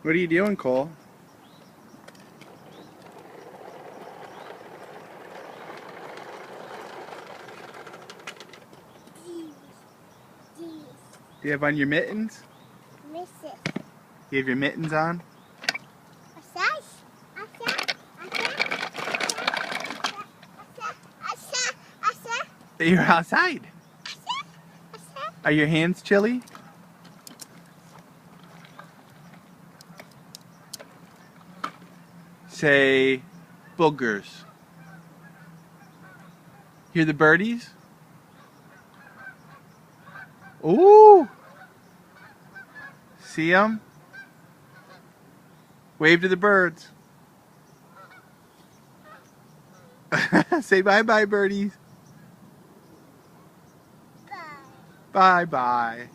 What are you doing, Cole? Do you have on your mittens? You have your mittens on? You're outside. Are your hands chilly? Say boogers. Hear the birdies? Ooh! See them? Wave to the birds. Say bye-bye, birdies. Bye-bye.